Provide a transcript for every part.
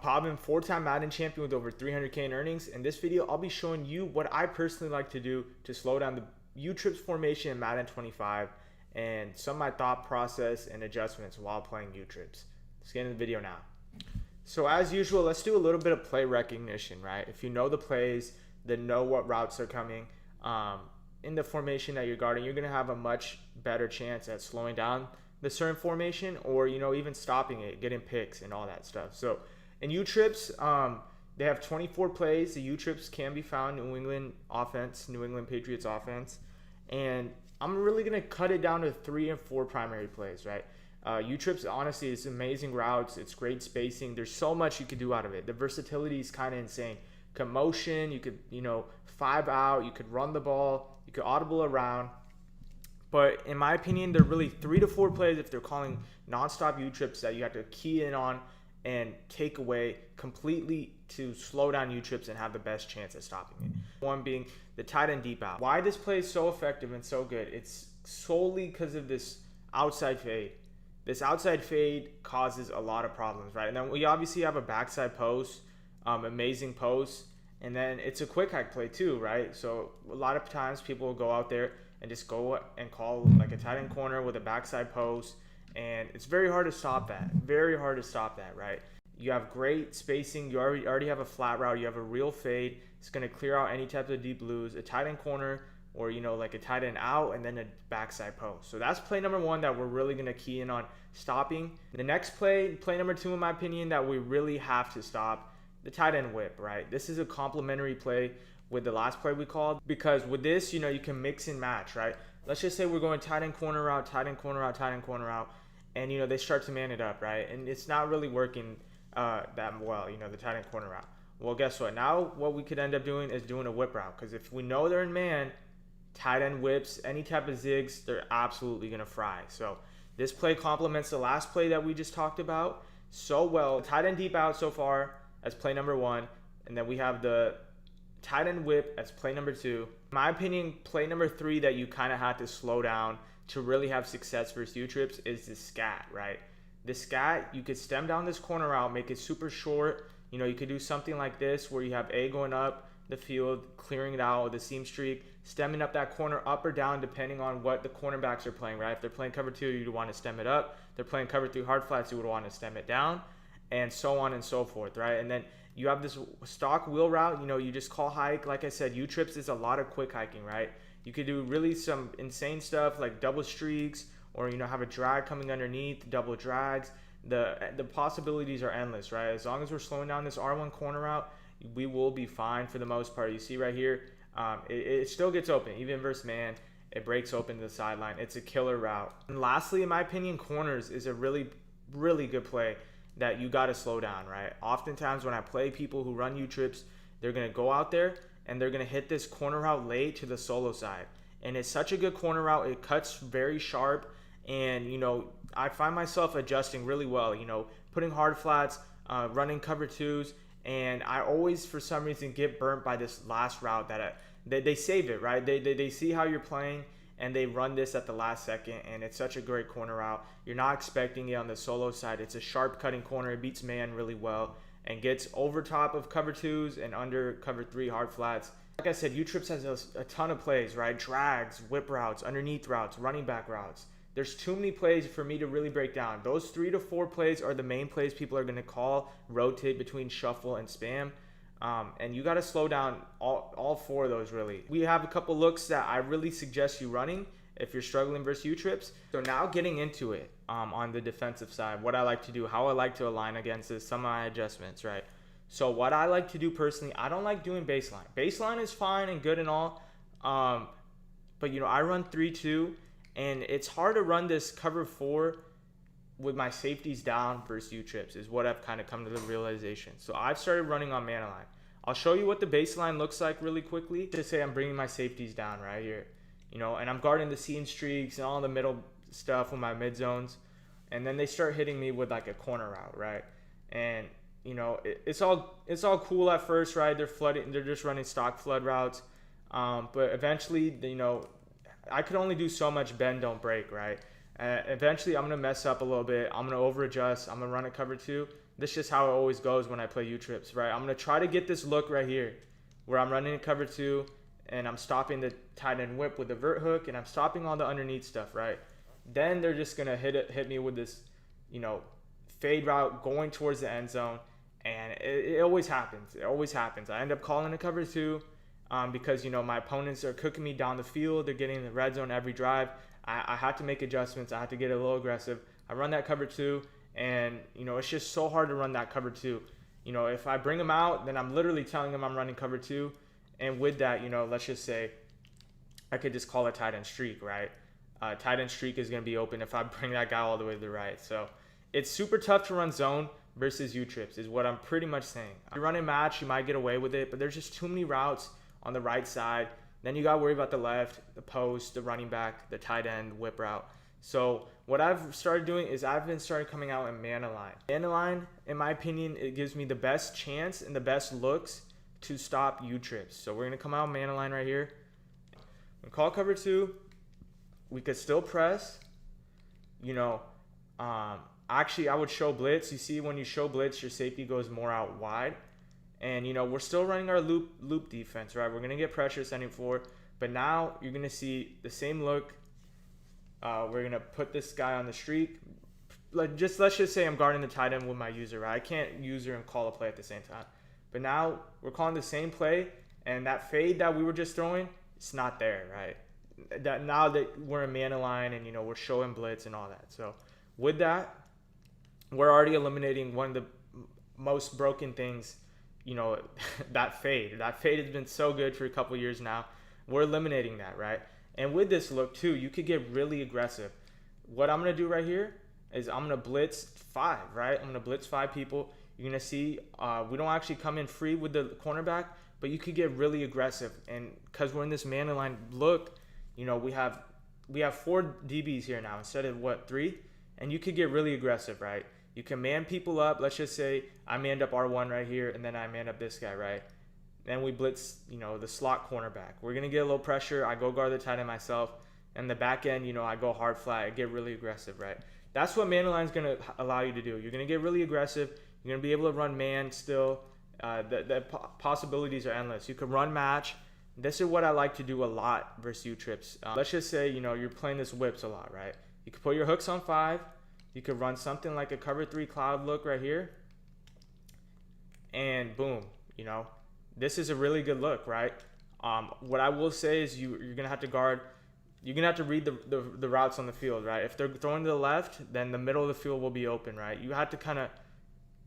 I'm four-time Madden champion with over 300K in earnings. In this video, I'll be showing you what I personally like to do to slow down the U-trips formation in Madden 25 and some of my thought process and adjustments while playing U-trips. Let's get into the video now. So as usual, let's do a little bit of play recognition, right? If you know the plays, then know what routes are coming in the formation that you're guarding, you're going to have a much better chance at slowing down the certain formation or, even stopping it, getting picks and all that stuff. So in U-trips, they have 24 plays. The U-trips can be found New England offense, New England Patriots offense. And I'm really going to cut it down to 3 and 4 primary plays, right? U-trips, honestly, it's amazing routes. It's great spacing. There's so much you could do out of it. The versatility is kind of insane. Commotion, you could, 5 out. You could run the ball. You could audible around. But in my opinion, they're really 3 to 4 plays if they're calling nonstop U-trips that you have to key in on and take away completely to slow down U-trips and have the best chance at stopping it. One being the tight end deep out. Why this play is so effective and so good, it's solely because of this outside fade. This outside fade causes a lot of problems, right? And then we obviously have a backside post, amazing post, and then it's a quick hike play too, right? So a lot of times people will go out there and just go and call like a tight end corner with a backside post, and it's very hard to stop that. Very hard to stop that, right? You have great spacing. You already have a flat route. You have a real fade. It's going to clear out any type of deep blues. A tight end corner or, like a tight end out and then a backside post. So that's play number 1 that we're really going to key in on stopping. The next play number 2, in my opinion, that we really have to stop, the tight end whip, right? This is a complementary play with the last play we called, because with this, you can mix and match, right? Let's just say we're going tight end corner route, tight end corner route, tight end corner route, and they start to man it up, right? And it's not really working that well, the tight end corner route. Well, guess what? Now what we could end up doing is doing a whip route, because if we know they're in man, tight end whips, any type of zigs, they're absolutely gonna fry. So this play complements the last play that we just talked about so well. Tight end deep out so far as play number 1, and then we have the tight end whip as play number 2. In my opinion, play number 3 that you kind of have to slow down to really have success versus U-trips is the scat, right? The scat, you could stem down this corner route, make it super short. You could do something like this where you have A going up the field, clearing it out with a seam streak, stemming up that corner up or down depending on what the cornerbacks are playing, right? If they're playing cover 2, you'd want to stem it up. If they're playing cover 3 hard flats, you would want to stem it down, and so on and so forth, right? And then you have this stock wheel route, you just call hike. Like I said, U-trips is a lot of quick hiking, right? You could do really some insane stuff like double streaks or, have a drag coming underneath, double drags. The possibilities are endless, right? As long as we're slowing down this R1 corner route, we will be fine for the most part. You see right here, it still gets open. Even versus man, it breaks open to the sideline. It's a killer route. And lastly, in my opinion, corners is a really, really good play that you got to slow down, right? Oftentimes when I play people who run U-trips, they're going to go out there and they're going to hit this corner route late to the solo side. And it's such a good corner route. It cuts very sharp. And, I find myself adjusting really well, putting hard flats, running cover 2s. And I always, for some reason, get burnt by this last route that they save it, right? They see how you're playing and they run this at the last second, and it's such a great corner route. You're not expecting it on the solo side. It's a sharp cutting corner. It beats man really well and gets over top of cover 2s and under cover 3 hard flats. Like I said, U-trips has a ton of plays, right? Drags, whip routes, underneath routes, running back routes. There's too many plays for me to really break down. Those 3 to 4 plays are the main plays people are going to call, rotate between shuffle and spam. And you got to slow down all 4 of those, really. We have a couple looks that I really suggest you running if you're struggling versus U-trips. So now getting into it on the defensive side, what I like to do, how I like to align against this, some of my adjustments, right? So what I like to do personally, I don't like doing baseline. Baseline is fine and good and all, but I run 3-2. And it's hard to run this cover 4 with my safeties down versus U-trips is what I've kind of come to the realization. So I've started running on man line. I'll show you what the baseline looks like really quickly. Just say I'm bringing my safeties down right here, and I'm guarding the seam streaks and all the middle stuff with my mid zones. And then they start hitting me with like a corner route, right? And, it's all cool at first, right? They're just running stock flood routes. But eventually, I could only do so much bend, don't break, right? Eventually, I'm going to mess up a little bit. I'm going to over adjust. I'm going to run a cover 2. This is just how it always goes when I play U-trips, right? I'm going to try to get this look right here where I'm running in cover 2 and I'm stopping the tight end whip with the vert hook and I'm stopping all the underneath stuff, right? Then they're just going to hit me with this, fade route going towards the end zone. And it always happens. It always happens. I end up calling a cover 2 because, my opponents are cooking me down the field. They're getting in the red zone every drive. I had to make adjustments. I had to get a little aggressive. I run that cover 2, and, it's just so hard to run that cover 2. If I bring them out, then I'm literally telling them I'm running cover 2. And with that, let's just say I could just call a tight end streak, right? Tight end streak is going to be open if I bring that guy all the way to the right. So it's super tough to run zone versus U-trips is what I'm pretty much saying. If you're running match, you might get away with it, but there's just too many routes on the right side. Then you got to worry about the left, the post, the running back, the tight end, whip route. So what I've started doing is I've been started coming out in man align. Man align, in my opinion, it gives me the best chance and the best looks to stop U-trips. So we're going to come out man align right here. We call cover 2. We could still press. Actually, I would show blitz. You see, when you show blitz, your safety goes more out wide. And, we're still running our loop defense, right? We're going to get pressure sending forward. But now you're going to see the same look. We're going to put this guy on the streak. Let's just say I'm guarding the tight end with my user, right? I can't user and call a play at the same time. But now we're calling the same play. And that fade that we were just throwing, it's not there, right? That now that we're in man align and, we're showing blitz and all that. So with that, we're already eliminating one of the most broken things, that fade. That fade has been so good for a couple years now. We're eliminating that, right? And with this look, too, you could get really aggressive. What I'm going to do right here is I'm going to blitz 5, right? I'm going to blitz 5 people. You're going to see we don't actually come in free with the cornerback, but you could get really aggressive. And because we're in this man align look, we have 4 DBs here now instead of, 3? And you could get really aggressive, right? You can man people up. Let's just say I manned up R1 right here, and then I man up this guy, right? Then we blitz, the slot cornerback. We're going to get a little pressure. I go guard the tight end myself. And the back end, I go hard flat. I get really aggressive, right? That's what man align is going to allow you to do. You're going to get really aggressive. You're going to be able to run man still. The possibilities are endless. You can run match. This is what I like to do a lot versus U-trips. Let's just say, you're playing this whips a lot, right? You can put your hooks on 5. You could run something like a cover 3 cloud look right here. And boom, this is a really good look, right? What I will say is you're going to have to guard. You're going to have to read the routes on the field, right? If they're throwing to the left, then the middle of the field will be open, right? You have to kind of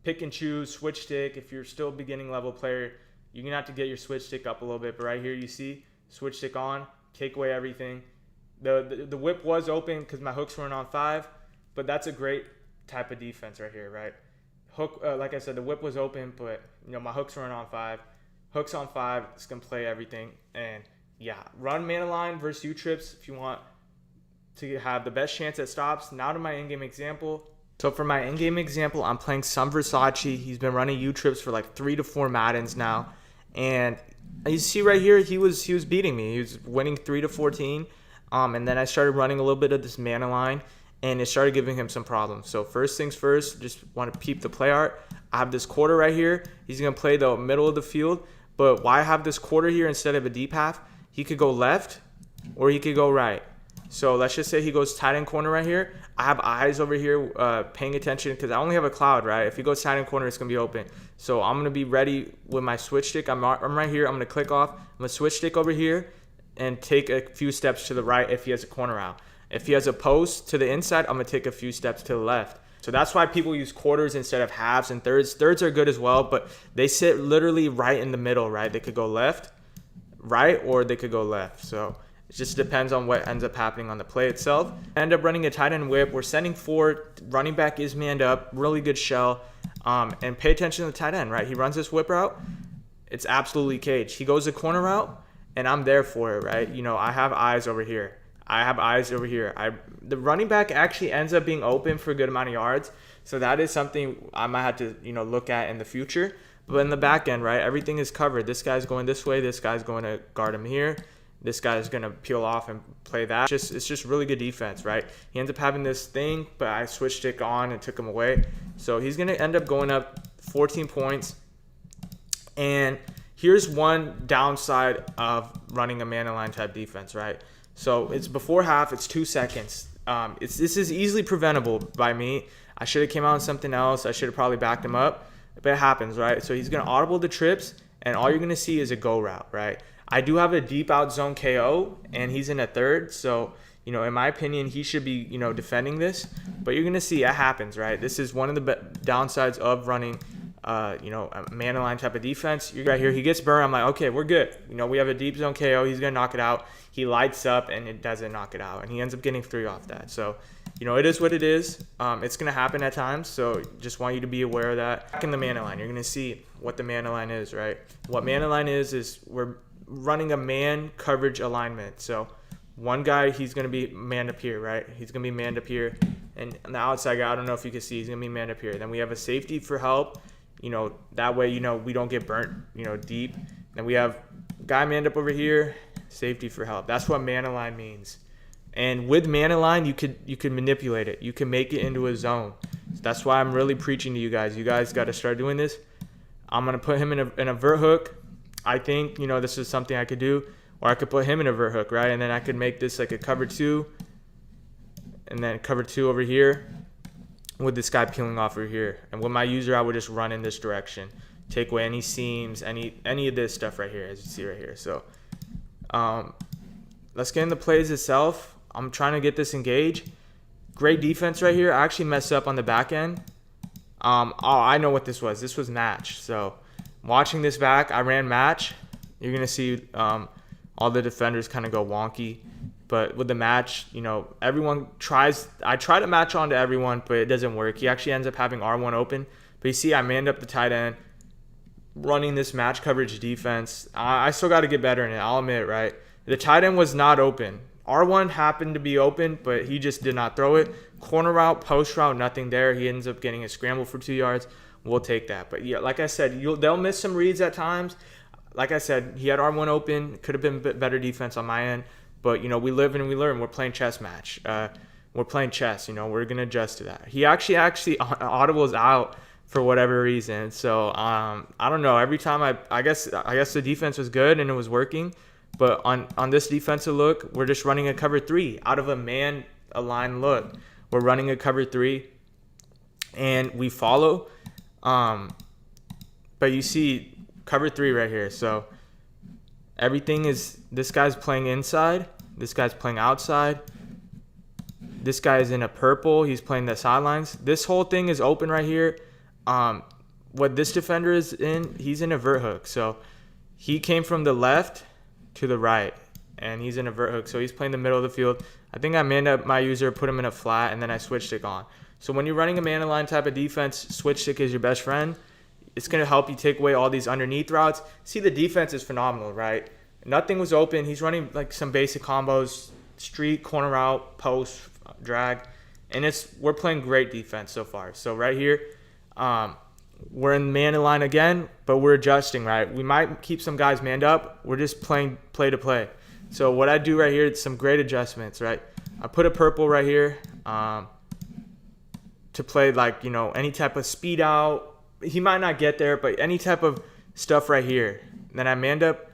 pick and choose, switch stick. If you're still a beginning level player, you're going to have to get your switch stick up a little bit. But right here you see switch stick on, take away everything. The whip was open because my hooks weren't on 5. But that's a great type of defense right here, right? Hook, like I said, the whip was open, but my hooks weren't on 5. Hooks on 5, it's gonna play everything. And yeah, run man align versus U-trips if you want to have the best chance at stops. Now to my in-game example. So for my in-game example, I'm playing some Versace. He's been running U-trips for like 3 to 4 Maddens now, and you see right here, he was beating me. He was winning 3 to 14. And then I started running a little bit of this man align. And it started giving him some problems. So first things first, just want to peep the play art. I have this quarter right here. He's going to play the middle of the field. But why have this quarter here instead of a deep half? He could go left or he could go right. So let's just say he goes tight end corner right here. I have eyes over here paying attention because I only have a cloud, right? If he goes tight end corner, it's going to be open. So I'm going to be ready with my switch stick. I'm right here. I'm going to click off. I'm going to switch stick over here and take a few steps to the right if he has a corner out. If he has a post to the inside, I'm going to take a few steps to the left. So that's why people use quarters instead of halves and thirds. Thirds are good as well, but they sit literally right in the middle, right? They could go left, right, or they could go left. So it just depends on what ends up happening on the play itself. I end up running a tight end whip. We're sending forward. Running back is manned up. Really good shell. And pay attention to the tight end, right? He runs this whip route. It's absolutely cage. He goes the corner route, and I'm there for it, right? I have eyes over here. The running back actually ends up being open for a good amount of yards. So that is something I might have to, look at in the future. But in the back end, right, everything is covered. This guy's going this way. This guy's going to guard him here. This guy's going to peel off and play that. It's just really good defense, right? He ends up having this thing, but I switched it on and took him away. So he's going to end up going up 14 points. And here's one downside of running a man-aligned type defense, right? So it's before half, it's 2 seconds. This is easily preventable by me. I should have came out with something else. I should have probably backed him up, but it happens, right? So he's going to audible the trips, and all you're going to see is a go route, right? I do have a deep out zone KO, and he's in a third. So, in my opinion, he should be, defending this. But you're going to see it happens, right? This is one of the downsides of running a man-aligned type of defense. You're right here. He gets burned. I'm like, okay, we're good. We have a deep zone KO. He's going to knock it out. He lights up, and it doesn't knock it out. And he ends up getting 3 off that. So, it is what it is. It's going to happen at times. So just want you to be aware of that. Back in the man-align, you're going to see what the man-align is, right? What man-align is we're running a man coverage alignment. So one guy, he's going to be manned up here, right? He's going to be manned up here. And the outside guy, I don't know if you can see, he's going to be manned up here. Then we have a safety for help. That way, we don't get burnt, deep. Then we have guy manned up over here, safety for help. That's what man align means. And with man align, you could manipulate it. You can make it into a zone. That's why I'm really preaching to you guys. You guys got to start doing this. I'm going to put him in a vert hook. I think, this is something I could do. Or I could put him in a vert hook, right? And then I could make this like a cover 2. And then cover 2 over here, with this guy peeling off over here. And with my user, I would just run in this direction, take away any seams, any of this stuff right here, as you see right here. So let's get into plays itself. I'm trying to get this engaged. Great defense right here. I actually messed up on the back end. I know what this was. This was match. So watching this back, I ran match. You're going to see all the defenders kind of go wonky. But with the match, everyone tries. I try to match on to everyone, but it doesn't work. He actually ends up having R1 open. But you see, I manned up the tight end, running this match coverage defense. I still got to get better in it. I'll admit, right? The tight end was not open. R1 happened to be open, but he just did not throw it. Corner route, post route, nothing there. He ends up getting a scramble for 2 yards. We'll take that. But yeah, like I said, they'll miss some reads at times. Like I said, he had R1 open. Could have been a bit better defense on my end. But, we live and we learn. We're playing chess match. We're playing chess. We're going to adjust to that. He actually audibles out for whatever reason. So, I don't know. Every time I guess the defense was good and it was working. But on this defensive look, we're just running a cover 3 out of a man-aligned look. We're running a cover 3 and we follow. But you see cover 3 right here. So everything is, this guy's playing inside. This guy's playing outside. This guy is in a purple. He's playing the sidelines. This whole thing is open right here. What this defender is in, he's in a vert hook. So he came from the left to the right, and he's in a vert hook. So he's playing the middle of the field. I think I manned up my user, put him in a flat, and then I switch stick on. So when you're running a man-aligned type of defense, switch stick is your best friend. It's going to help you take away all these underneath routes. See, the defense is phenomenal, right? Nothing was open. He's running like some basic combos, street, corner route, post, drag. And we're playing great defense so far. So right here, we're in man line again, but we're adjusting, right? We might keep some guys manned up. We're just playing play to play. So what I do right here is some great adjustments, right? I put a purple right here to play like, any type of speed out. He might not get there, but any type of stuff right here. Then I manned up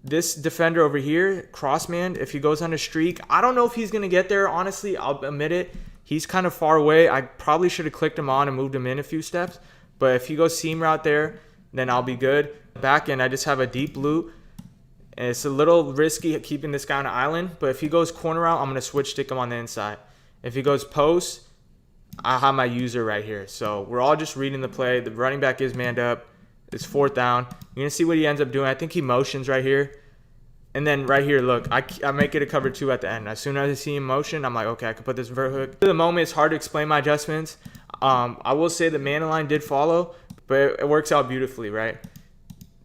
this defender over here, cross-manned. If he goes on a streak, I don't know if he's going to get there. Honestly, I'll admit it. He's kind of far away. I probably should have clicked him on and moved him in a few steps. But if he goes seam route there, then I'll be good. Back end, I just have a deep loop. And it's a little risky keeping this guy on an island. But if he goes corner route, I'm going to switch stick him on the inside. If he goes post, I have my user right here. So we're all just reading the play. The running back is manned up. It's 4th down. You're going to see what he ends up doing. I think he motions right here. And then right here, look, I make it a cover 2 at the end. As soon as I see him motion, I'm like, okay, I can put this vert hook. At the moment, it's hard to explain my adjustments. I will say the man line did follow, but it works out beautifully, right?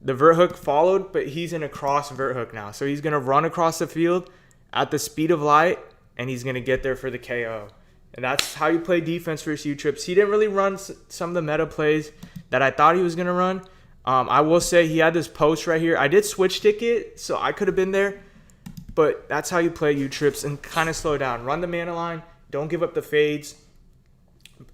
The vert hook followed, but he's in a cross vert hook now. So he's going to run across the field at the speed of light, and he's going to get there for the KO. And that's how you play defense versus U-trips. He didn't really run some of the meta plays that I thought he was going to run. I will say he had this post right here. I did switch stick it, so I could have been there. But that's how you play U-trips and kind of slow down. Run the man line. Don't give up the fades.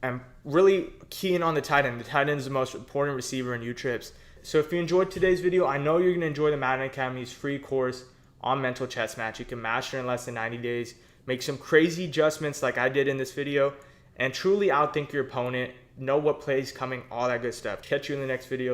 And really keying on the tight end. The tight end is the most important receiver in U-Trips. So if you enjoyed today's video, I know you're going to enjoy the Madden Academy's free course on mental chess match. You can master in less than 90 days, make some crazy adjustments like I did in this video, and truly outthink your opponent, know what plays coming, all that good stuff. Catch you in the next video.